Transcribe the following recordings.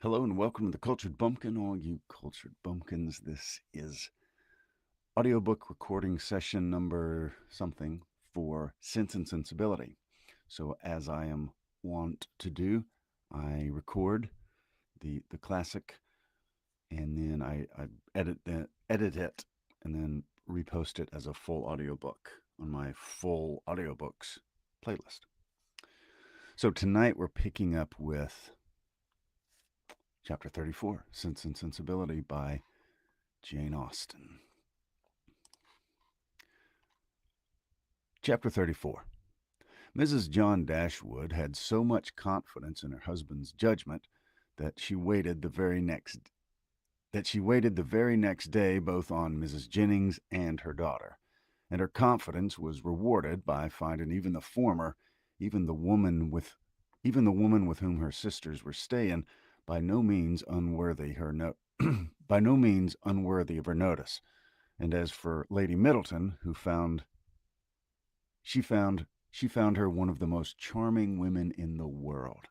Hello and welcome to the Cultured Bumpkin, all you cultured bumpkins. This is audiobook recording session number something for Sense and Sensibility. So as I am wont to do, I record the classic and then I edit it and then repost it as a full audiobook on my full audiobooks playlist. So tonight we're picking up with Chapter 34, Sense and Sensibility by Jane Austen. Chapter 34. Mrs. John Dashwood had so much confidence in her husband's judgment that she waited the very next day both on Mrs. Jennings and her daughter, and her confidence was rewarded by finding even the former, even the woman with whom her sisters were staying, by no means unworthy of her notice. And as for Lady Middleton, she found her one of the most charming women in the world.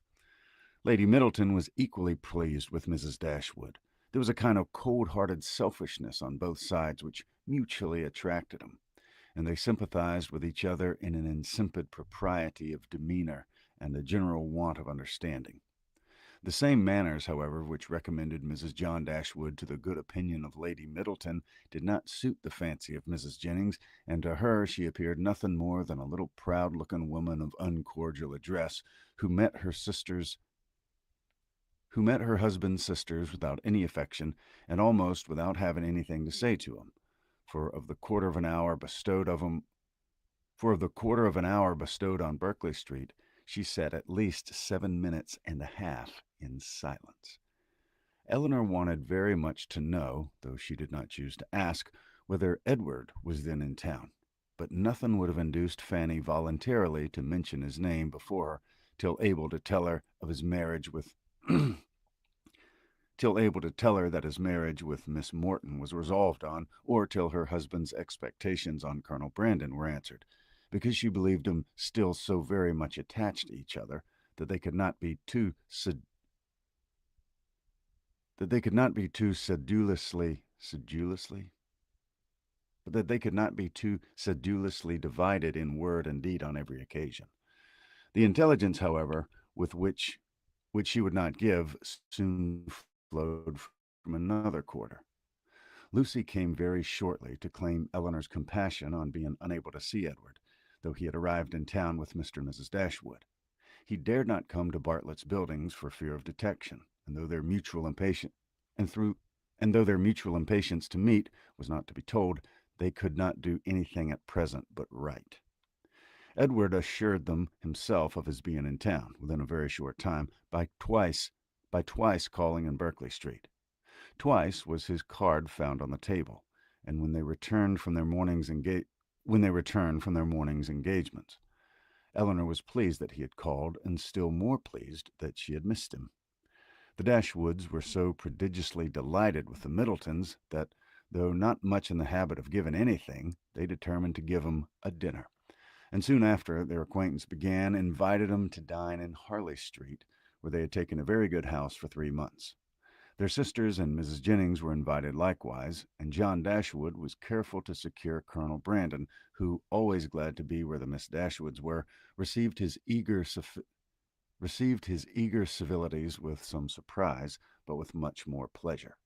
Lady Middleton was equally pleased with Mrs. Dashwood. There was a kind of cold-hearted selfishness on both sides which mutually attracted them, and they sympathized with each other in an insipid propriety of demeanor and a general want of understanding. The same manners, however, which recommended Mrs. John Dashwood to the good opinion of Lady Middleton did not suit the fancy of Mrs. Jennings, and to her she appeared nothing more than a little proud-looking woman of uncordial address who met her husband's sisters without any affection and almost without having anything to say to them. For of the quarter of an hour bestowed on Berkeley Street, she sat at least 7 minutes and a half in silence. Eleanor wanted very much to know, though she did not choose to ask, whether Edward was then in town, but nothing would have induced Fanny voluntarily to mention his name before her till able to tell her that his marriage with Miss Morton was resolved on, or till her husband's expectations on Colonel Brandon were answered, because she believed them still so very much attached to each other that they could not be too sedulously divided in word and deed on every occasion. The intelligence, however, which she would not give, soon flowed from another quarter. Lucy came very shortly to claim Eleanor's compassion on being unable to see Edward, though he had arrived in town with Mr. and Mrs. Dashwood. He dared not come to Bartlett's Buildings for fear of detection, and though their mutual impatience to meet was not to be told, they could not do anything at present but write. Edward assured them himself of his being in town within a very short time by twice calling in Berkeley Street. Twice was his card found on the table, and when they returned from their morning's engagements. Eleanor was pleased that he had called, and still more pleased that she had missed him. The Dashwoods were so prodigiously delighted with the Middletons that, though not much in the habit of giving anything, they determined to give him a dinner, and soon after their acquaintance began, invited them to dine in Harley Street, where they had taken a very good house for 3 months. Their sisters and Mrs. Jennings were invited likewise, and John Dashwood was careful to secure Colonel Brandon, who, always glad to be where the Miss Dashwoods were, received his eager civilities with some surprise, but with much more pleasure.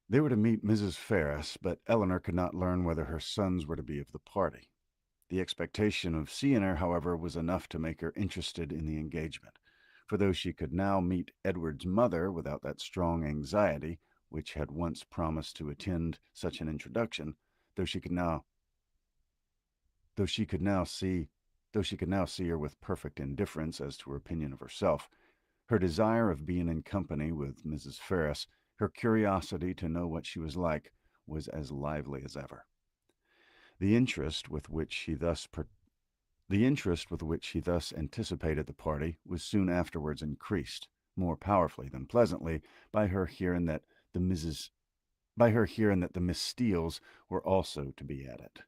They were to meet Mrs. Ferris, but Eleanor could not learn whether her sons were to be of the party. The expectation of seeing her, however, was enough to make her interested in the engagement, for though she could now meet Edward's mother without that strong anxiety which had once promised to attend such an introduction, though she could now see her with perfect indifference as to her opinion of herself, her desire of being in company with Mrs. Ferris, her curiosity to know what she was like, was as lively as ever. The interest with which he thus anticipated the party was soon afterwards increased, more powerfully than pleasantly, by her hearing that the Miss Steeles were also to be at it.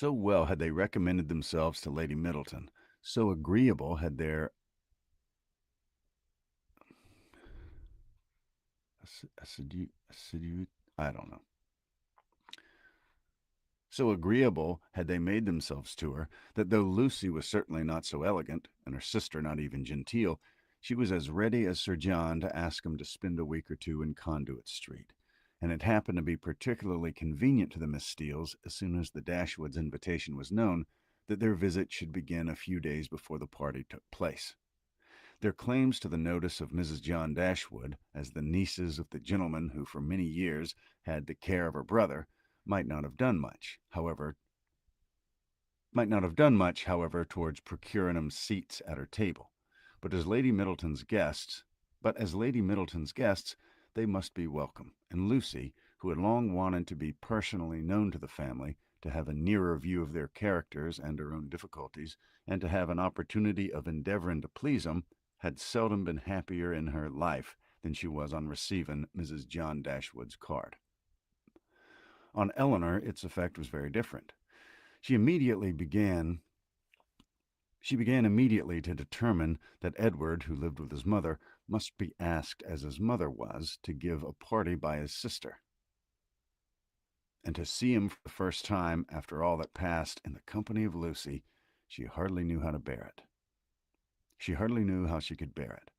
So well had they recommended themselves to Lady Middleton, so agreeable had their assidu, I don't know. So agreeable had they made themselves to her that though Lucy was certainly not so elegant, and her sister not even genteel, she was as ready as Sir John to ask him to spend a week or two in Conduit Street. And it happened to be particularly convenient to the Miss Steeles, as soon as the Dashwoods' invitation was known, that their visit should begin a few days before the party took place. Their claims to the notice of Mrs. John Dashwood, as the nieces of the gentleman who for many years had the care of her brother, might not have done much, however, towards procuring 'em seats at her table. But as Lady Middleton's guests, they must be welcome, and Lucy, who had long wanted to be personally known to the family, to have a nearer view of their characters and her own difficulties, and to have an opportunity of endeavoring to please 'em, had seldom been happier in her life than she was on receiving Mrs. John Dashwood's card. On Eleanor its effect was very different. She began immediately to determine that Edward, who lived with his mother, must be asked, as his mother was, to give a party by his sister. And to see him for the first time, after all that passed, in the company of Lucy, she hardly knew how to bear it. She hardly knew how she could bear it.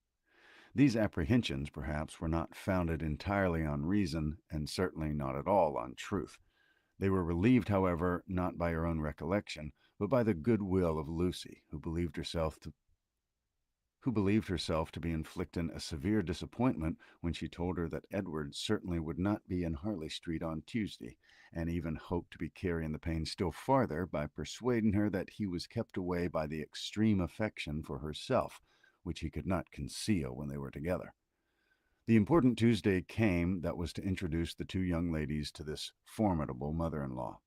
These apprehensions, perhaps, were not founded entirely on reason, and certainly not at all on truth. They were relieved, however, not by her own recollection, but by the good will of Lucy, who believed herself to be inflicting a severe disappointment when she told her that Edward certainly would not be in Harley Street on Tuesday, and even hoped to be carrying the pain still farther by persuading her that he was kept away by the extreme affection for herself, which he could not conceal when they were together. The important Tuesday came that was to introduce the two young ladies to this formidable mother-in-law.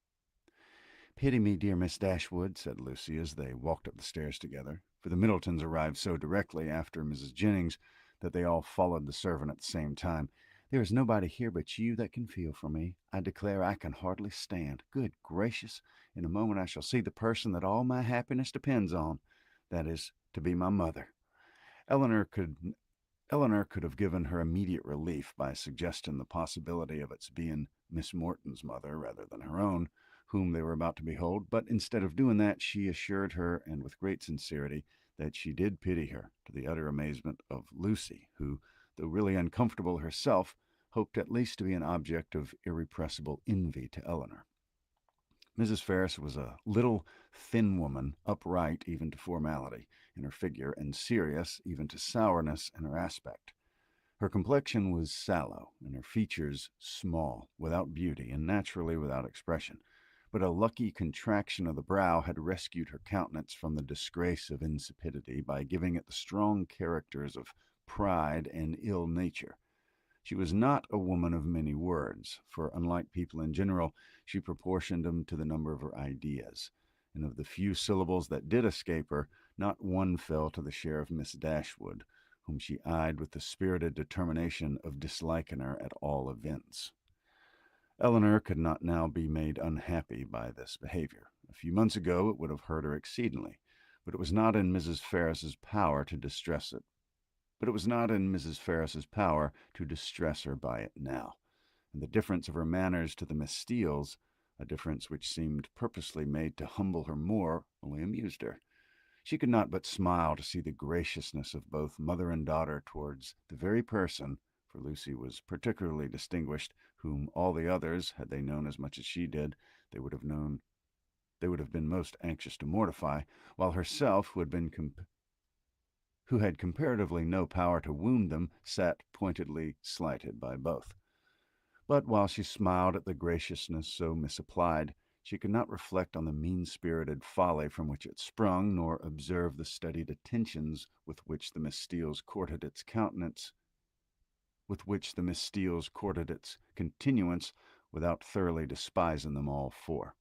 "Pity me, dear Miss Dashwood," said Lucy, as they walked up the stairs together, for the Middletons arrived so directly after Mrs. Jennings that they all followed the servant at the same time. "There is nobody here but you that can feel for me. I declare I can hardly stand. Good gracious! In a moment I shall see the person that all my happiness depends on, that is, to be my mother." Eleanor could have given her immediate relief by suggesting the possibility of its being Miss Morton's mother rather than her own, whom they were about to behold, but instead of doing that, she assured her, and with great sincerity, that she did pity her, to the utter amazement of Lucy, who, though really uncomfortable herself, hoped at least to be an object of irrepressible envy to Eleanor. Mrs. Ferris was a little, thin woman, upright even to formality in her figure, and serious even to sourness in her aspect. Her complexion was sallow, and her features small, without beauty, and naturally without expression. But a lucky contraction of the brow had rescued her countenance from the disgrace of insipidity by giving it the strong characters of pride and ill nature. She was not a woman of many words, for, unlike people in general, she proportioned them to the number of her ideas, and of the few syllables that did escape her, not one fell to the share of Miss Dashwood, whom she eyed with the spirited determination of disliking her at all events. Eleanor could not now be made unhappy by this behavior. A few months ago it would have hurt her exceedingly, but it was not in Mrs. Ferris's power to distress her by it now, and the difference of her manners to the Miss Steeles, a difference which seemed purposely made to humble her more, only amused her. She could not but smile to see the graciousness of both mother and daughter towards the very person, for Lucy was particularly distinguished, whom all the others, had they known as much as she did, they would have been most anxious to mortify, while herself, who had comparatively no power to wound them, sat pointedly slighted by both. But while she smiled at the graciousness so misapplied, she could not reflect on the mean-spirited folly from which it sprung, nor observe the studied attentions with which the Miss Steeles courted its continuance, without thoroughly despising them all four.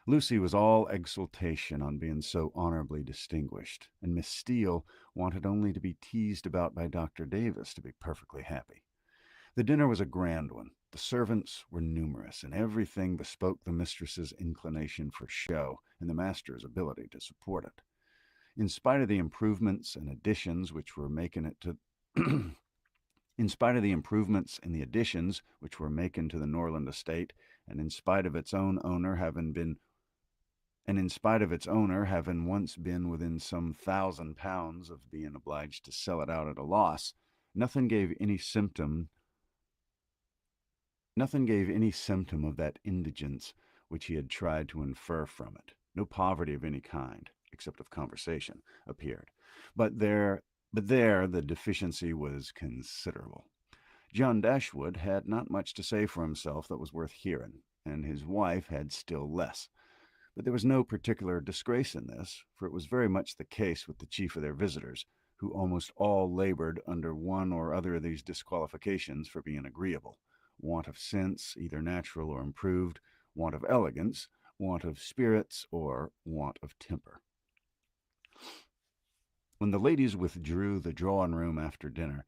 Lucy was all exultation on being so honorably distinguished, and Miss Steele wanted only to be teased about by Dr. Davis to be perfectly happy. The dinner was a grand one. The servants were numerous, and everything bespoke the mistress's inclination for show and the master's ability to support it. In spite of the improvements and additions which were making it to in spite of the improvements and the additions which were making to the Norland estate, and in spite of its own owner having been and in spite of its owner having once been within some £1,000 of being obliged to sell it out at a loss, nothing gave any symptom Nothing gave any symptom of that indigence which he had tried to infer from it. No poverty of any kind, except of conversation, appeared. But there, the deficiency was considerable. John Dashwood had not much to say for himself that was worth hearing, and his wife had still less. But there was no particular disgrace in this, for it was very much the case with the chief of their visitors, who almost all labored under one or other of these disqualifications for being agreeable: want of sense, either natural or improved; want of elegance; want of spirits; or want of temper. When the ladies withdrew the drawing room after dinner,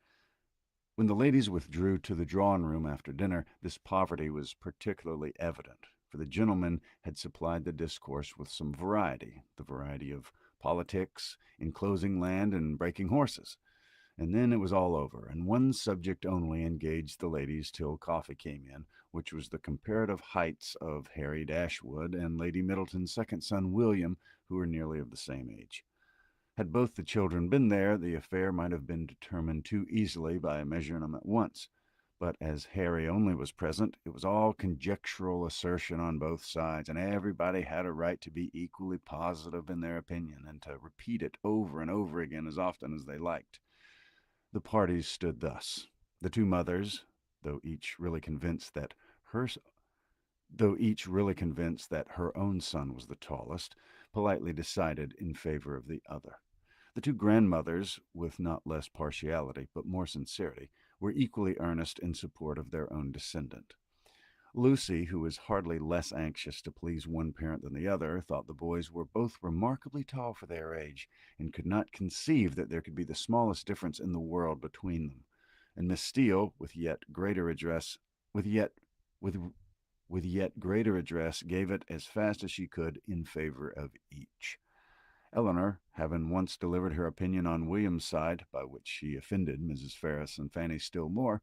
When the ladies withdrew to the drawing room after dinner, this poverty was particularly evident, for the gentlemen had supplied the discourse with some variety, the variety of politics, enclosing land, and breaking horses. And then it was all over, and one subject only engaged the ladies till coffee came in, which was the comparative heights of Harry Dashwood and Lady Middleton's second son William, who were nearly of the same age. Had both the children been there, the affair might have been determined too easily by measuring them at once. But as Harry only was present, it was all conjectural assertion on both sides, and everybody had a right to be equally positive in their opinion, and to repeat it over and over again as often as they liked. The parties stood thus. The two mothers, though each really convinced that her own son was the tallest, politely decided in favor of the other. The two grandmothers, with not less partiality, but more sincerity, were equally earnest in support of their own descendant. Lucy, who was hardly less anxious to please one parent than the other, thought the boys were both remarkably tall for their age, and could not conceive that there could be the smallest difference in the world between them. And Miss Steele, with yet greater address, gave it as fast as she could in favor of each. Eleanor, having once delivered her opinion on William's side, by which she offended Mrs. Ferris and Fanny still more,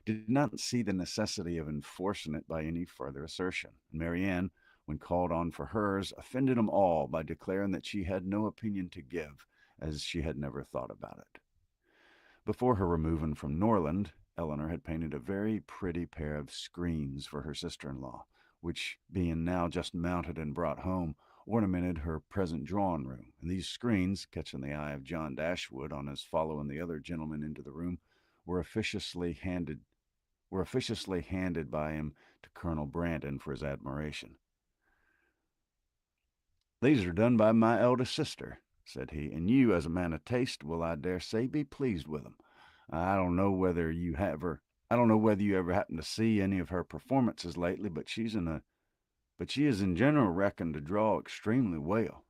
did not see the necessity of enforcing it by any further assertion. And Marianne, when called on for hers, offended them all by declaring that she had no opinion to give, as she had never thought about it. Before her removing from Norland, Eleanor had painted a very pretty pair of screens for her sister-in-law, which, being now just mounted and brought home, ornamented her present drawing room, and these screens, catching the eye of John Dashwood on his following the other gentlemen into the room, were officiously handed by him to Colonel Brandon for his admiration. "These are done by my eldest sister," said he, "and you, as a man of taste, will, I dare say, be pleased with them. I don't know whether you ever happened to see any of her performances lately, but she is in general reckoned to draw extremely well."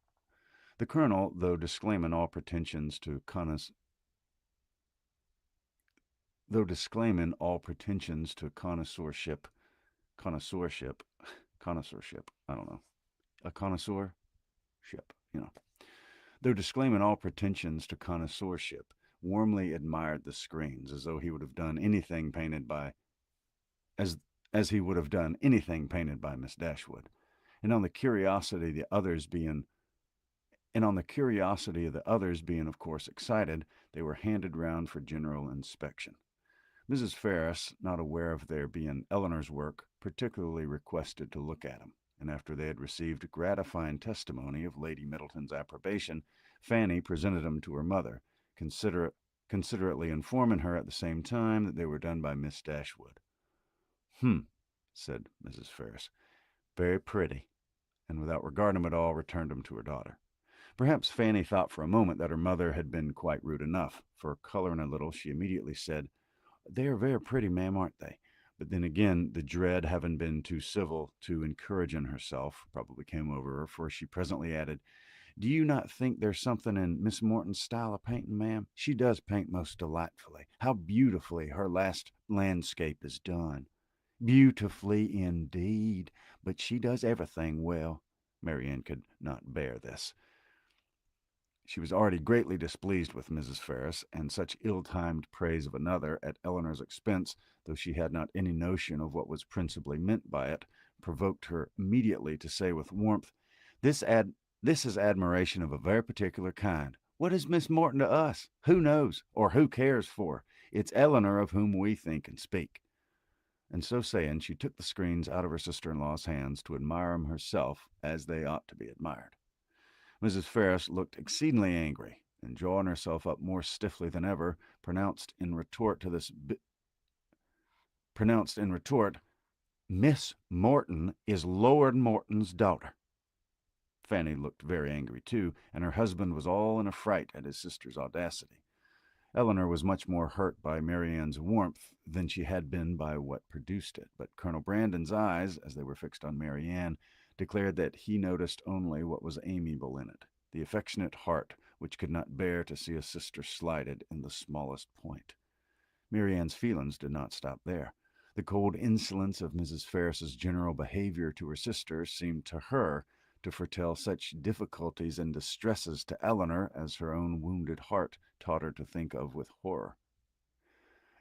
The colonel, though disclaiming all pretensions to connoisseurship, I don't know, a connoisseurship, though disclaiming all pretensions to connoisseurship, warmly admired the screens, as he would have done anything painted by Miss Dashwood, and on the curiosity of the others being of course excited, they were handed round for general inspection. Mrs. Ferris, not aware of their being Eleanor's work, particularly requested to look at them, and after they had received gratifying testimony of Lady Middleton's approbation, Fanny presented them to her mother, considerately informing her at the same time that they were done by Miss Dashwood. Said Mrs. Ferris. "Very pretty," and without regarding them at all, returned them to her daughter. Perhaps Fanny thought for a moment that her mother had been quite rude enough, for, coloring a little, she immediately said, "They are very pretty, ma'am, aren't they?" But then again, the dread, having been too civil to encouraging herself, probably came over her, for she presently added, Do you not think there's something in Miss Morton's style of painting, ma'am? She does paint most delightfully. How beautifully her last landscape is done. Beautifully indeed, but she does everything well. Marianne could not bear this. She was already greatly displeased with Mrs. Ferris, and such ill-timed praise of another at Eleanor's expense, though she had not any notion of what was principally meant by it, provoked her immediately to say with warmth, This this is admiration of a very particular kind. What is Miss Morton to us? Who knows, or who cares for? It's Eleanor of whom we think and speak. And so saying, she took the screens out of her sister-in-law's hands to admire them herself as they ought to be admired. Mrs. Ferris looked exceedingly angry, and drawing herself up more stiffly than ever, pronounced in retort, Miss Morton is Lord Morton's daughter. Fanny looked very angry too, and her husband was all in a fright at his sister's audacity. Eleanor was much more hurt by Marianne's warmth than she had been by what produced it, but Colonel Brandon's eyes, as they were fixed on Marianne, declared that he noticed only what was amiable in it, the affectionate heart which could not bear to see a sister slighted in the smallest point. Marianne's feelings did not stop there. The cold insolence of Mrs. Ferris's general behavior to her sister seemed to her to foretell such difficulties and distresses to Eleanor as her own wounded heart taught her to think of with horror.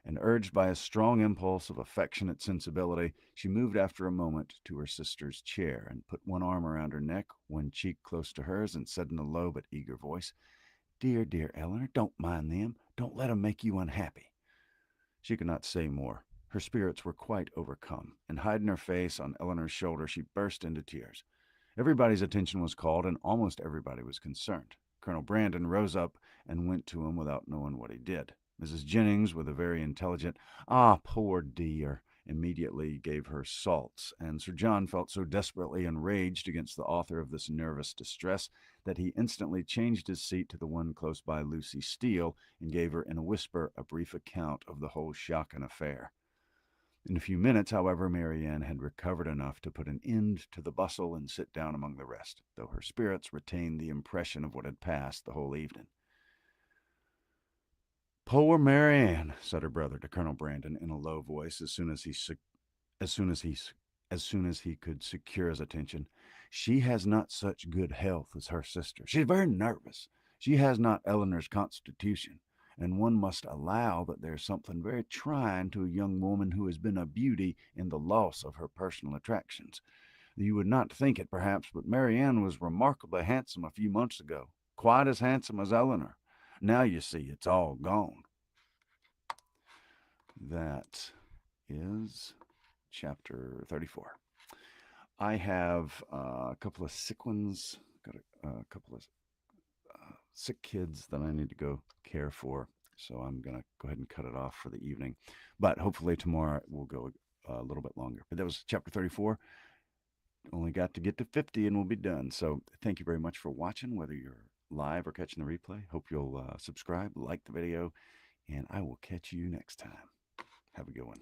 And urged by a strong impulse of affectionate sensibility, she moved after a moment to her sister's chair and put one arm around her neck, one cheek close to hers, and said in a low but eager voice, Dear, dear Eleanor, don't mind them. Don't let 'em make you unhappy. She could not say more. Her spirits were quite overcome, and hiding her face on Eleanor's shoulder, she burst into tears. Everybody's attention was called, and almost everybody was concerned. Colonel Brandon rose up and went to him without knowing what he did. Mrs. Jennings, with a very intelligent, "Ah, poor dear," immediately gave her salts, and Sir John felt so desperately enraged against the author of this nervous distress that he instantly changed his seat to the one close by Lucy Steele and gave her in a whisper a brief account of the whole shocking affair. In a few minutes, however, Marianne had recovered enough to put an end to the bustle and sit down among the rest, though her spirits retained the impression of what had passed the whole evening. Poor Marianne, said her brother to Colonel Brandon in a low voice as soon as he could secure his attention. She has not such good health as her sister. She is very nervous. She has not Eleanor's constitution, and one must allow that there's something very trying to a young woman who has been a beauty in the loss of her personal attractions. You would not think it, perhaps, but Marianne was remarkably handsome a few months ago, quite as handsome as Eleanor. Now you see it's all gone. That is chapter 34. I have a couple of sick ones, got a couple of sick kids that I need to go care for. So I'm going to go ahead and cut it off for the evening. But hopefully tomorrow we'll go a little bit longer. But that was chapter 34. Only got to get to 50 and we'll be done. So thank you very much for watching, whether you're live or catching the replay. Hope you'll subscribe, like the video, and I will catch you next time. Have a good one.